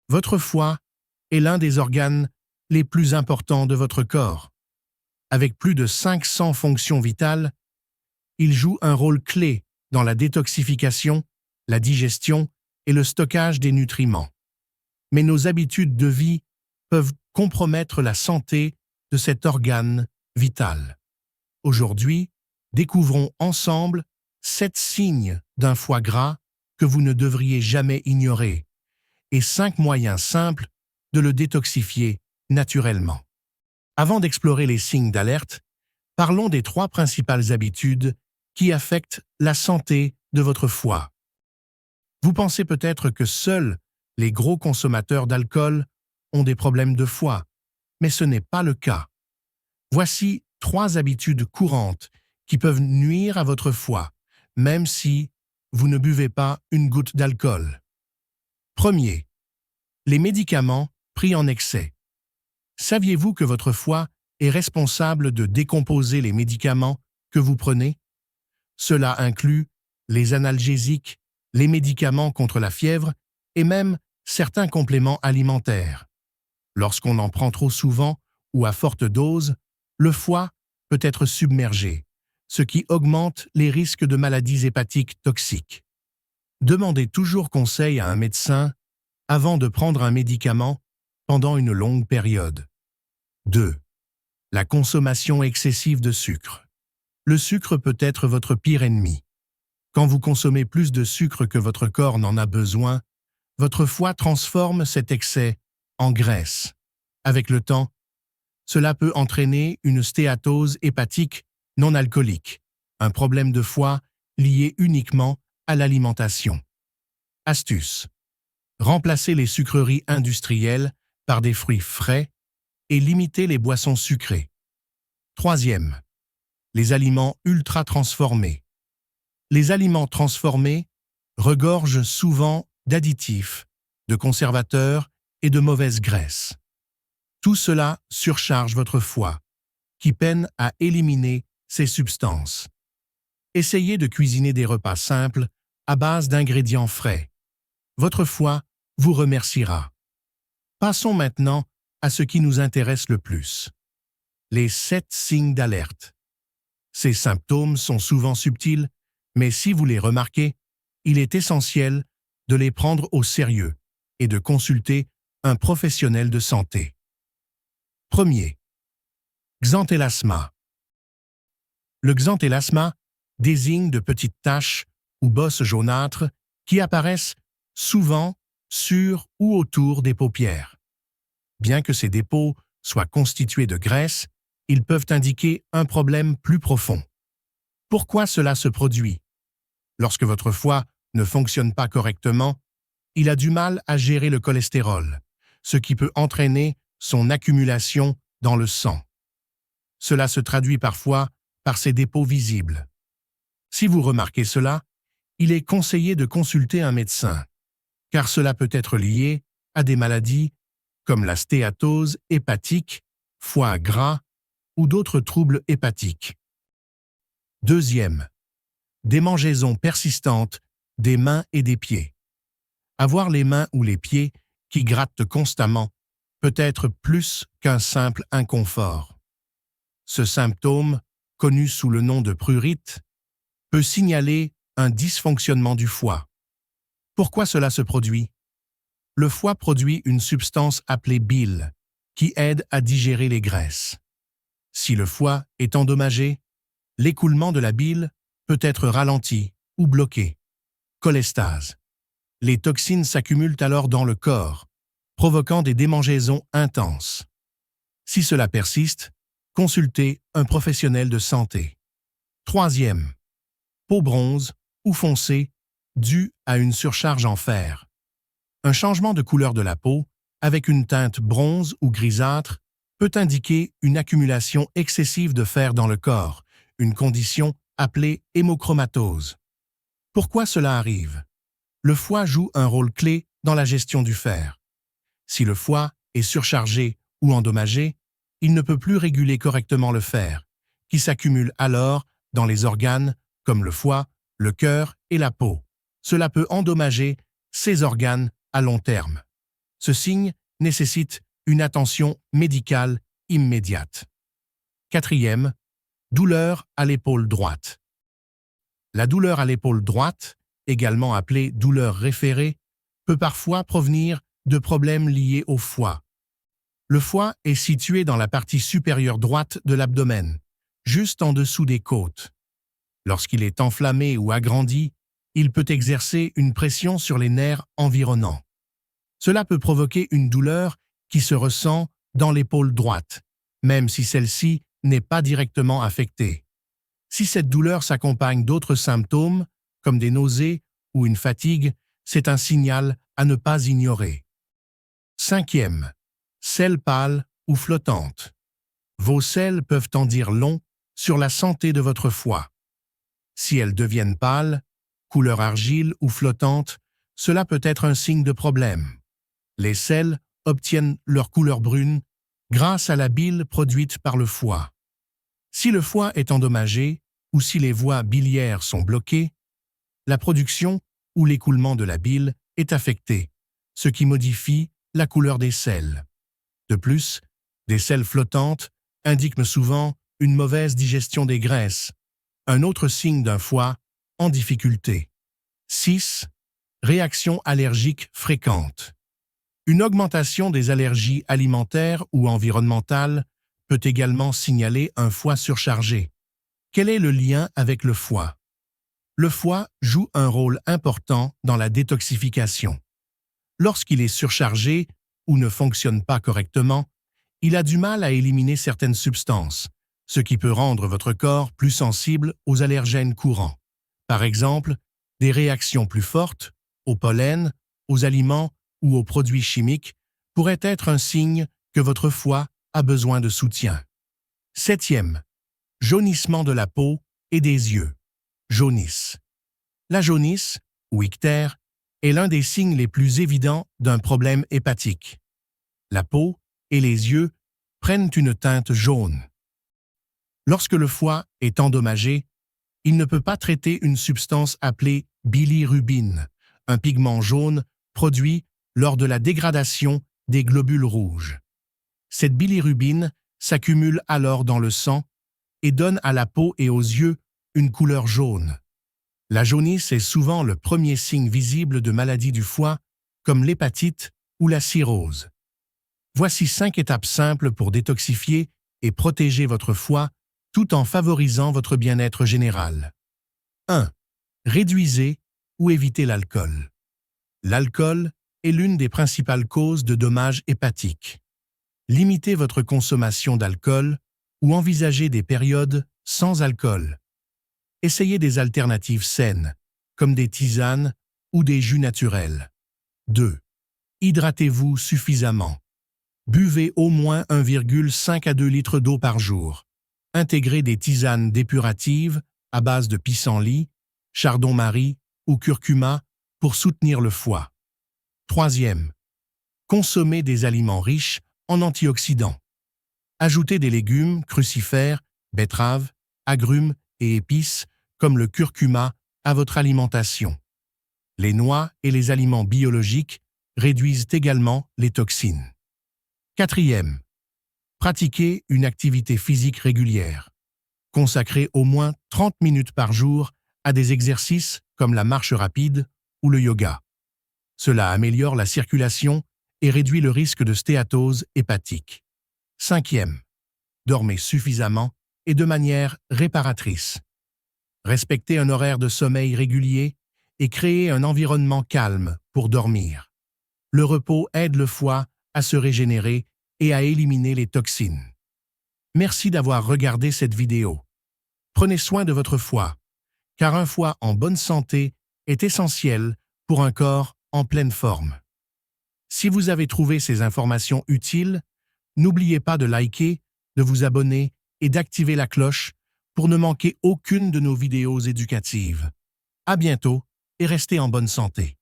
Votre foie est l'un des organes les plus importants de votre corps. Avec plus de 500 fonctions vitales, il joue un rôle clé dans la détoxification, la digestion et le stockage des nutriments. Mais nos habitudes de vie peuvent compromettre la santé de cet organe vital. Aujourd'hui, découvrons ensemble 7 signes d'un foie gras que vous ne devriez jamais ignorer et 5 moyens simples de le détoxifier naturellement. Avant d'explorer les signes d'alerte, parlons des 3 principales habitudes qui affectent la santé de votre foie. Vous pensez peut-être que seuls les gros consommateurs d'alcool ont des problèmes de foie, mais ce n'est pas le cas. Voici 3 habitudes courantes qui peuvent nuire à votre foie, même si vous ne buvez pas une goutte d'alcool. Premier, les médicaments pris en excès. Saviez-vous que votre foie est responsable de décomposer les médicaments que vous prenez? Cela inclut les analgésiques, les médicaments contre la fièvre et même certains compléments alimentaires. Lorsqu'on en prend trop souvent ou à forte dose, le foie peut être submergé, ce qui augmente les risques de maladies hépatiques toxiques. Demandez toujours conseil à un médecin avant de prendre un médicament pendant une longue période. 2. La consommation excessive de sucre. Le sucre peut être votre pire ennemi. Quand vous consommez plus de sucre que votre corps n'en a besoin, votre foie transforme cet excès en graisse. Avec le temps, cela peut entraîner une stéatose hépatique non alcoolique, un problème de foie lié uniquement à l'alimentation. Astuce. Remplacez les sucreries industrielles par des fruits frais et limitez les boissons sucrées. 3. Les aliments ultra transformés. Les aliments transformés regorgent souvent d'additifs, de conservateurs et de mauvaises graisses. Tout cela surcharge votre foie, qui peine à éliminer ces substances. Essayez de cuisiner des repas simples à base d'ingrédients frais. Votre foie vous remerciera. Passons maintenant à ce qui nous intéresse le plus. Les 7 signes d'alerte. Ces symptômes sont souvent subtils, mais si vous les remarquez, il est essentiel de les prendre au sérieux et de consulter un professionnel de santé. Premier. Xanthelasma. Le xanthelasma désigne de petites taches ou bosses jaunâtres qui apparaissent souvent sur ou autour des paupières. Bien que ces dépôts soient constitués de graisse, ils peuvent indiquer un problème plus profond. Pourquoi cela se produit? Lorsque votre foie ne fonctionne pas correctement, il a du mal à gérer le cholestérol, ce qui peut entraîner son accumulation dans le sang. Cela se traduit parfois par ces dépôts visibles. Si vous remarquez cela, il est conseillé de consulter un médecin, car cela peut être lié à des maladies comme la stéatose hépatique, foie gras ou d'autres troubles hépatiques. 2. Démangeaisons persistantes des mains et des pieds. Avoir les mains ou les pieds qui grattent constamment peut être plus qu'un simple inconfort. Ce symptôme, connu sous le nom de prurite, peut signaler un dysfonctionnement du foie. Pourquoi cela se produit? Le foie produit une substance appelée bile, qui aide à digérer les graisses. Si le foie est endommagé, l'écoulement de la bile peut être ralenti ou bloqué. Cholestase. Les toxines s'accumulent alors dans le corps, provoquant des démangeaisons intenses. Si cela persiste, consultez un professionnel de santé. 3. Peau bronze ou foncée due à une surcharge en fer. Un changement de couleur de la peau, avec une teinte bronze ou grisâtre, peut indiquer une accumulation excessive de fer dans le corps, une condition appelée hémochromatose. Pourquoi cela arrive? Le foie joue un rôle clé dans la gestion du fer. Si le foie est surchargé ou endommagé, il ne peut plus réguler correctement le fer, qui s'accumule alors dans les organes comme le foie, le cœur et la peau. Cela peut endommager ces organes à long terme. Ce signe nécessite une attention médicale immédiate. 4e, douleur à l'épaule droite. La douleur à l'épaule droite, également appelée douleur référée, peut parfois provenir de problèmes liés au foie. Le foie est situé dans la partie supérieure droite de l'abdomen, juste en dessous des côtes. Lorsqu'il est enflammé ou agrandi, il peut exercer une pression sur les nerfs environnants. Cela peut provoquer une douleur qui se ressent dans l'épaule droite, même si celle-ci n'est pas directement affectée. Si cette douleur s'accompagne d'autres symptômes, comme des nausées ou une fatigue, c'est un signal à ne pas ignorer. 5e, selles pâles ou flottantes. Vos selles peuvent en dire long sur la santé de votre foie. Si elles deviennent pâles, couleur argile ou flottantes, cela peut être un signe de problème. Les selles obtiennent leur couleur brune grâce à la bile produite par le foie. Si le foie est endommagé ou si les voies biliaires sont bloquées, la production ou l'écoulement de la bile est affecté, ce qui modifie la couleur des selles. De plus, des selles flottantes indiquent souvent une mauvaise digestion des graisses, un autre signe d'un foie en difficulté. 6. Réactions allergiques fréquentes. Une augmentation des allergies alimentaires ou environnementales peut également signaler un foie surchargé. Quel est le lien avec le foie? Le foie joue un rôle important dans la détoxification. Lorsqu'il est surchargé ou ne fonctionne pas correctement, il a du mal à éliminer certaines substances, ce qui peut rendre votre corps plus sensible aux allergènes courants. Par exemple, des réactions plus fortes, au pollen, aux aliments ou aux produits chimiques pourraient être un signe que votre foie a besoin de soutien. 7e, jaunissement de la peau et des yeux. Jaunisse. La jaunisse, ou ictère, est l'un des signes les plus évidents d'un problème hépatique. La peau et les yeux prennent une teinte jaune. Lorsque le foie est endommagé, il ne peut pas traiter une substance appelée bilirubine, un pigment jaune produit lors de la dégradation des globules rouges. Cette bilirubine s'accumule alors dans le sang et donne à la peau et aux yeux une couleur jaune. La jaunisse est souvent le premier signe visible de maladie du foie, comme l'hépatite ou la cirrhose. Voici 5 étapes simples pour détoxifier et protéger votre foie tout en favorisant votre bien-être général. 1. Réduisez ou évitez l'alcool. L'alcool est l'une des principales causes de dommages hépatiques. Limitez votre consommation d'alcool ou envisagez des périodes sans alcool. Essayez des alternatives saines, comme des tisanes ou des jus naturels. 2. Hydratez-vous suffisamment. Buvez au moins 1,5 à 2 litres d'eau par jour. Intégrez des tisanes dépuratives à base de pissenlit, chardon-marie ou curcuma pour soutenir le foie. 3e. Consommez des aliments riches en antioxydants. Ajoutez des légumes, crucifères, betteraves, agrumes et épices comme le curcuma à votre alimentation. Les noix et les aliments biologiques réduisent également les toxines. 4e. Pratiquez une activité physique régulière. Consacrez au moins 30 minutes par jour à des exercices comme la marche rapide ou le yoga. Cela améliore la circulation et réduit le risque de stéatose hépatique. 5e. Dormez suffisamment et de manière réparatrice. Respectez un horaire de sommeil régulier et créez un environnement calme pour dormir. Le repos aide le foie à se régénérer et à éliminer les toxines. Merci d'avoir regardé cette vidéo. Prenez soin de votre foie, car un foie en bonne santé est essentiel pour un corps en pleine forme. Si vous avez trouvé ces informations utiles, n'oubliez pas de liker, de vous abonner et d'activer la cloche pour ne manquer aucune de nos vidéos éducatives. À bientôt et restez en bonne santé.